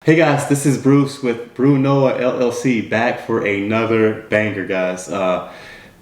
Hey guys, this is Bruce with Brunoa LLC back for another banger, guys.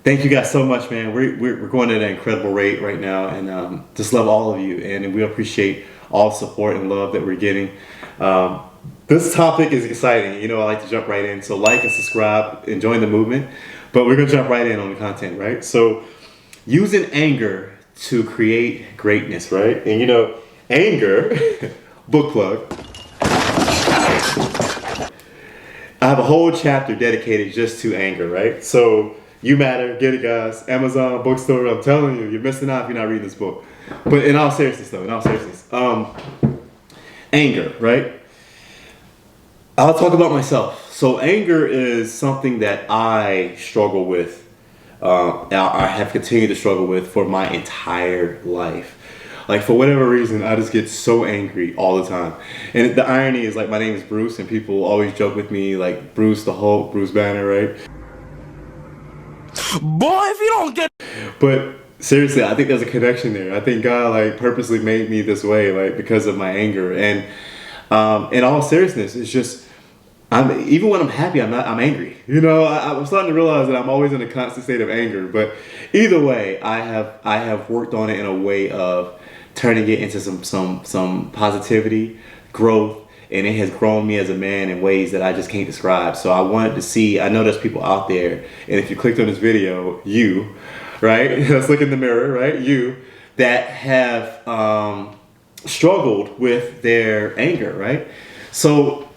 Thank you guys so much, man. We're going at an incredible rate right now, and just love all of you, and we appreciate all the support and love that we're getting. This topic is exciting. You know, I like to jump right in, so like and subscribe and join the movement. But we're gonna jump right in on the content, right? So, using anger to create greatness, right? And you know, anger, book plug. I have a whole chapter dedicated just to anger, right? So, you matter, get it, guys. Amazon, bookstore, I'm telling you, you're missing out if you're not reading this book. But in all seriousness, anger, right? I'll talk about myself. So, anger is something that I struggle with. I have continued to struggle with for my entire life. Like, for whatever reason, I just get so angry all the time. And the irony is, like, my name is Bruce, and people always joke with me, like, Bruce the Hulk, Bruce Banner, right? Boy, if you don't get... But seriously, I think there's a connection there. I think God, like, purposely made me this way, like, because of my anger. And in all seriousness, it's just, even when I'm happy, I'm angry. You know, I'm starting to realize that I'm always in a constant state of anger. But either way, I have worked on it in a way of turning it into some positivity, growth, and it has grown me as a man in ways that I just can't describe. So I wanted to see, I know there's people out there, and if you clicked on this video, you, right? Let's look in the mirror, right? You, that have struggled with their anger, right? So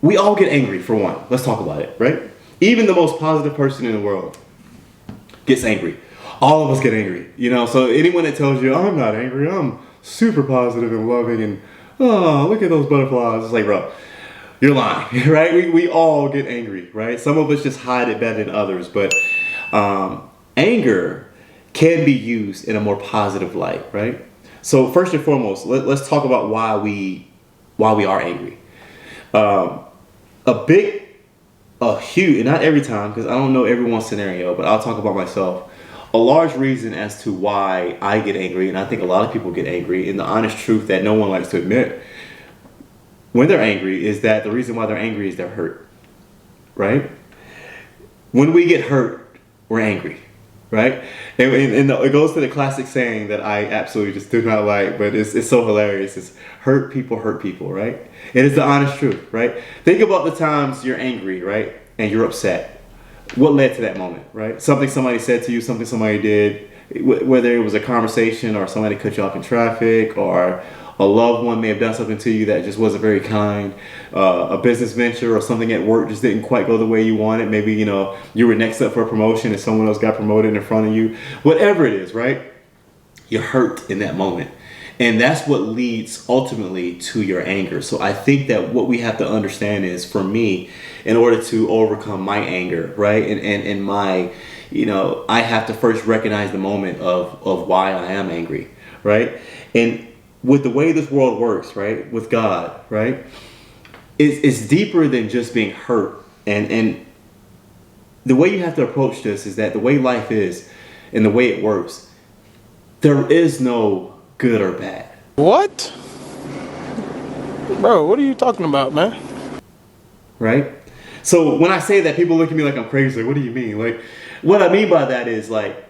we all get angry, for one. Let's talk about it, right? Even the most positive person in the world gets angry. All of us get angry, you know? So anyone that tells you, I'm not angry, I'm super positive and loving, and oh, look at those butterflies. It's like, bro, you're lying, right? We all get angry, right? Some of us just hide it better than others, but anger can be used in a more positive light, right? So first and foremost, let's talk about why we are angry. A huge, and not every time, because I don't know everyone's scenario, but I'll talk about myself. A large reason as to why I get angry, and I think a lot of people get angry, and the honest truth that no one likes to admit when they're angry is that the reason why they're angry is they're hurt, right? When we get hurt, we're angry, right? And it goes to the classic saying that I absolutely just do not like, but it's so hilarious. It's hurt people, right? It is the honest truth, right? Think about the times you're angry, right? And you're upset. What led to that moment, right? Something somebody said to you, something somebody did, whether it was a conversation or somebody cut you off in traffic, or a loved one may have done something to you that just wasn't very kind, a business venture or something at work just didn't quite go the way you wanted. Maybe, you know, you were next up for a promotion and someone else got promoted in front of you. Whatever it is, right? You're hurt in that moment. And that's what leads ultimately to your anger. So I think that what we have to understand is, for me, in order to overcome my anger, right? And my, you know, I have to first recognize the moment of why I am angry, right? And with the way this world works, right? With God, right? It's deeper than just being hurt. And the way you have to approach this is that the way life is and the way it works, there is no good or bad. What? Bro, what are you talking about, man? Right? So when I say that, people look at me like I'm crazy. Like, what do you mean? Like, what I mean by that is, like,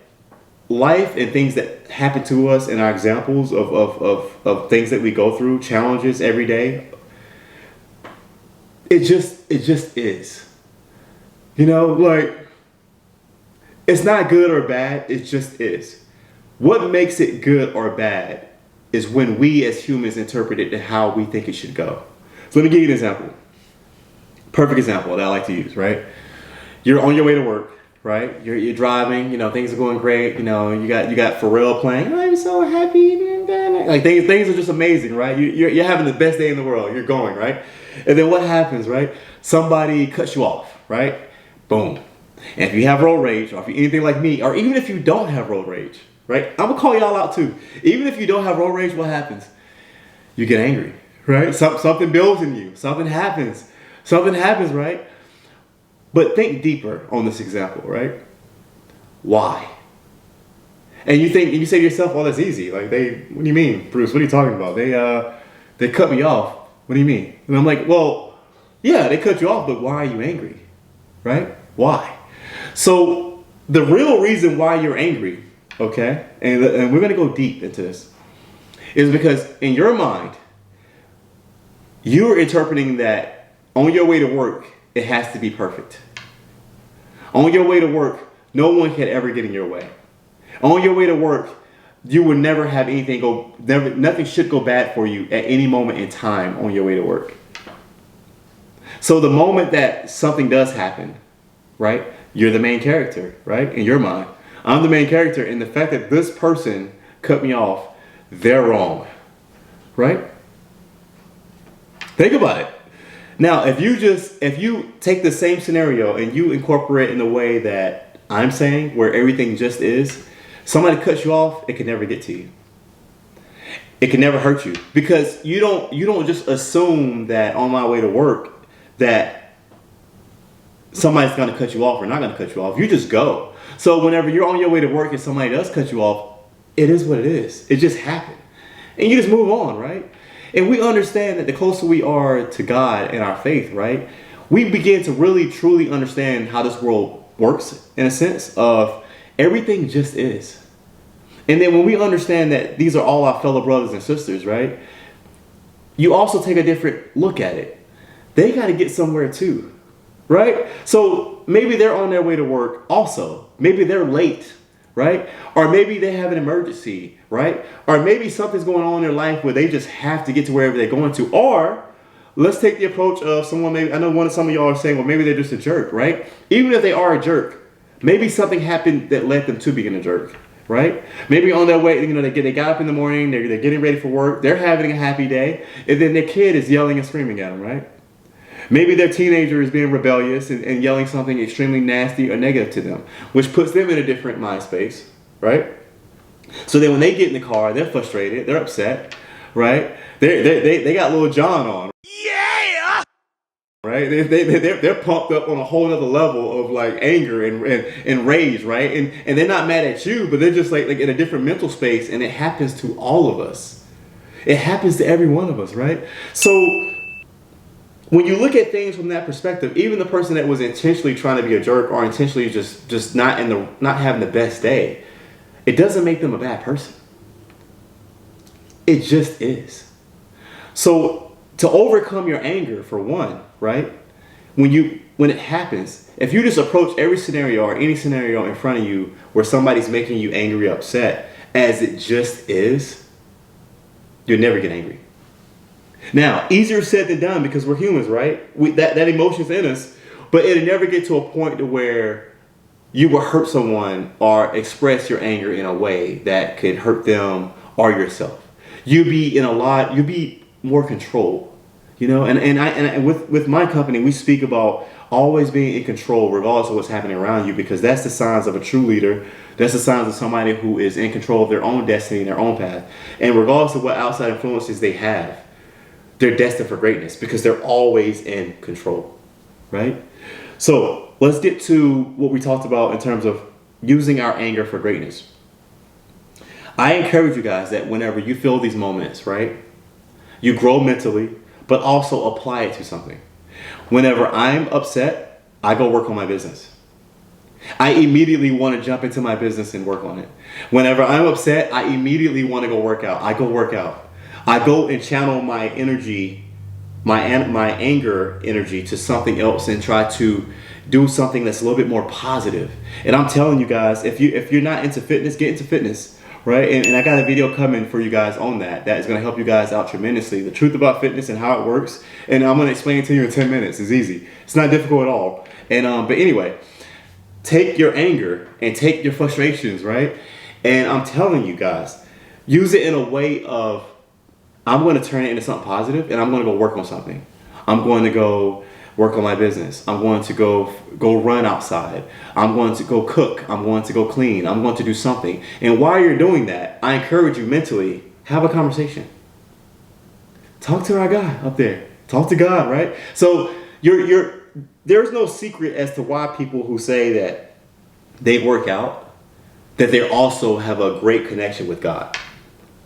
life and things that happen to us and our examples of things that we go through, challenges every day, it just is. You know, like, it's not good or bad, it just is. What makes it good or bad is when we as humans interpret it to how we think it should go. So let me give you an example. Perfect example that I like to use, right? You're on your way to work, right? You're driving, you know, things are going great, you know, you got Pharrell playing, I'm so happy, like things are just amazing, right? You're having the best day in the world, you're going, right? And then what happens, right? Somebody cuts you off, right? Boom. And if you have road rage, or if you're anything like me, or even if you don't have road rage, right? I'm gonna call y'all out too. Even if you don't have road rage, what happens? You get angry, right? Something builds in you. Something happens, right? But think deeper on this example, right? Why? And you say to yourself, "Oh, that's easy." Like, what do you mean, Bruce? What are you talking about? They cut me off. What do you mean? And I'm like, well, yeah, they cut you off, but why are you angry? Right? Why? So the real reason why you're angry, okay, and we're going to go deep into this, is because in your mind, you're interpreting that on your way to work, it has to be perfect. On your way to work, no one can ever get in your way. On your way to work, you will never have anything nothing should go bad for you at any moment in time on your way to work. So the moment that something does happen, right, you're the main character, right, in your mind. I'm the main character, and the fact that this person cut me off, they're wrong, right? Think about it. Now, if you take the same scenario and you incorporate it in the way that I'm saying, where everything just is, somebody cuts you off, it can never get to you. It can never hurt you, because you don't just assume that on my way to work that somebody's going to cut you off or not going to cut you off. You just go. So whenever you're on your way to work and somebody does cut you off, it is what it is. It just happened. And you just move on, right? And we understand that the closer we are to God and our faith, right, we begin to really truly understand how this world works, in a sense of everything just is. And then when we understand that these are all our fellow brothers and sisters, right, you also take a different look at it. They got to get somewhere too, right? So maybe they're on their way to work also. Maybe they're late, right? Or maybe they have an emergency, right? Or maybe something's going on in their life where they just have to get to wherever they're going to. Or let's take the approach of someone, maybe, I know some of y'all are saying, well, maybe they're just a jerk, right? Even if they are a jerk, maybe something happened that led them to being a jerk, right? Maybe on their way, they got up in the morning, they're getting ready for work, they're having a happy day, and then their kid is yelling and screaming at them, right? Maybe their teenager is being rebellious and yelling something extremely nasty or negative to them, which puts them in a different mind space, right? So then when they get in the car, they're frustrated, they're upset, right? They got little John on. Yeah! Right? They're pumped up on a whole other level of like anger and rage, right? And they're not mad at you, but they're just like in a different mental space, and it happens to all of us. It happens to every one of us, right? So when you look at things from that perspective, even the person that was intentionally trying to be a jerk or intentionally just not having the best day, it doesn't make them a bad person. It just is. So to overcome your anger, for one, right? When it happens, if you just approach every scenario or any scenario in front of you where somebody's making you angry or upset as it just is, you'll never get angry. Now, easier said than done, because we're humans, right? That emotion's in us, but it'll never get to a point to where you will hurt someone or express your anger in a way that could hurt them or yourself. You'll be more controlled, and with my company, we speak about always being in control regardless of what's happening around you, because that's the signs of a true leader. That's the signs of somebody who is in control of their own destiny and their own path. And regardless of what outside influences they have, they're destined for greatness because they're always in control, right? So let's get to what we talked about in terms of using our anger for greatness. I encourage you guys that whenever you feel these moments, right, you grow mentally, but also apply it to something. Whenever I'm upset, I go work on my business. I immediately want to jump into my business and work on it. Whenever I'm upset, I immediately want to go work out. I go work out. I go and channel my energy, my anger energy to something else and try to do something that's a little bit more positive. And I'm telling you guys, if you're not into fitness, get into fitness, right? And I got a video coming for you guys on that is going to help you guys out tremendously. The truth about fitness and how it works. And I'm going to explain it to you in 10 minutes. It's easy. It's not difficult at all. And but anyway, take your anger and take your frustrations, right? And I'm telling you guys, use it in a way of, I'm going to turn it into something positive, and I'm going to go work on something. I'm going to go work on my business. I'm going to go run outside. I'm going to go cook. I'm going to go clean. I'm going to do something. And while you're doing that, I encourage you mentally, have a conversation. Talk to our guy up there. Talk to God, right? So there's no secret as to why people who say that they work out, that they also have a great connection with God.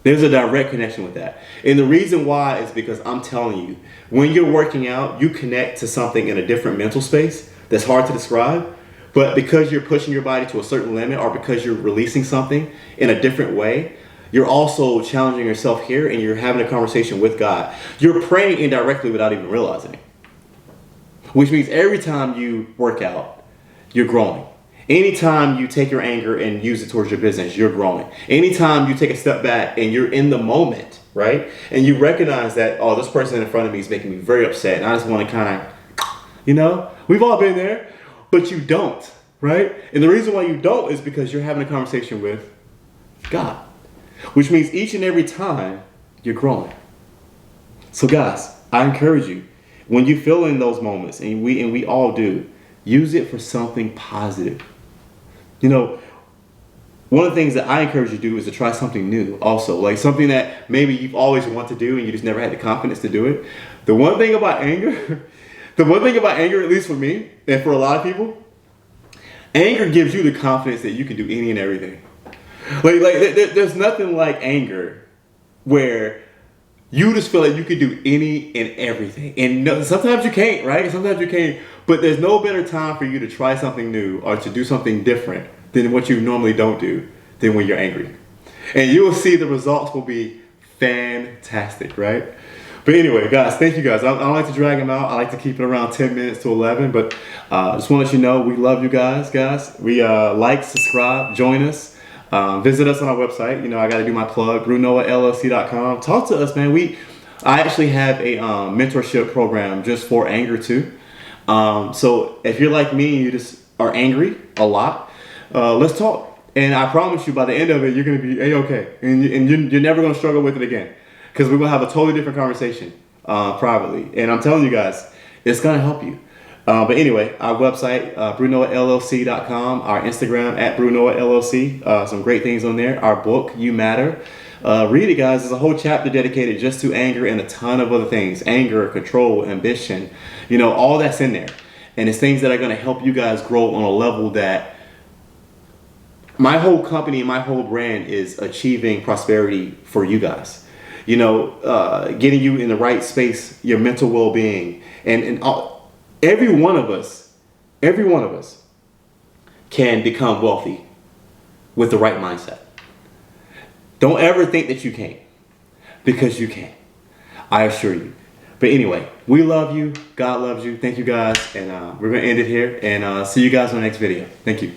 There's a direct connection with that. And the reason why is because I'm telling you, when you're working out, you connect to something in a different mental space that's hard to describe. But because you're pushing your body to a certain limit, or because you're releasing something in a different way, you're also challenging yourself here, and you're having a conversation with God. You're praying indirectly without even realizing it. Which means every time you work out, you're growing. Anytime you take your anger and use it towards your business, you're growing. Anytime you take a step back and you're in the moment, right? And you recognize that, oh, this person in front of me is making me very upset, and I just want to kind of, we've all been there, but you don't, right? And the reason why you don't is because you're having a conversation with God, which means each and every time you're growing. So guys, I encourage you, when you feel in those moments, and we all do, use it for something positive. One of the things that I encourage you to do is to try something new also. Like something that maybe you've always wanted to do and you just never had the confidence to do it. The one thing about anger, at least for me and for a lot of people, anger gives you the confidence that you can do any and everything. There's nothing like anger where you just feel like you can do any and everything. And sometimes you can't, right? Sometimes you can't. But there's no better time for you to try something new or to do something different than what you normally don't do than when you're angry. And you will see the results will be fantastic, right? But anyway, guys, thank you guys. I don't like to drag them out. I like to keep it around 10 minutes to 11. But just want to let you know we love you guys. We like, subscribe, join us. Visit us on our website. I got to do my plug, BrunoaLLC.com. Talk to us, man. I actually have a mentorship program just for anger too. So if you're like me and you just are angry a lot, let's talk. And I promise you, by the end of it, you're going to be A-okay. And you're never going to struggle with it again. Because we're going to have a totally different conversation privately. And I'm telling you guys, it's going to help you. But anyway, our website, BrunoaLLC.com, our Instagram, @BrunoaLLC. Some great things on there. Our book, You Matter. Read it, guys. There's a whole chapter dedicated just to anger and a ton of other things. Anger, control, ambition. All that's in there. And it's things that are going to help you guys grow on a level that my whole company, my whole brand is achieving prosperity for you guys. Getting you in the right space, your mental well-being. And every one of us can become wealthy with the right mindset. Don't ever think that you can't, because you can. I assure you. But anyway, we love you. God loves you. Thank you guys. And we're going to end it here and see you guys on the next video. Thank you.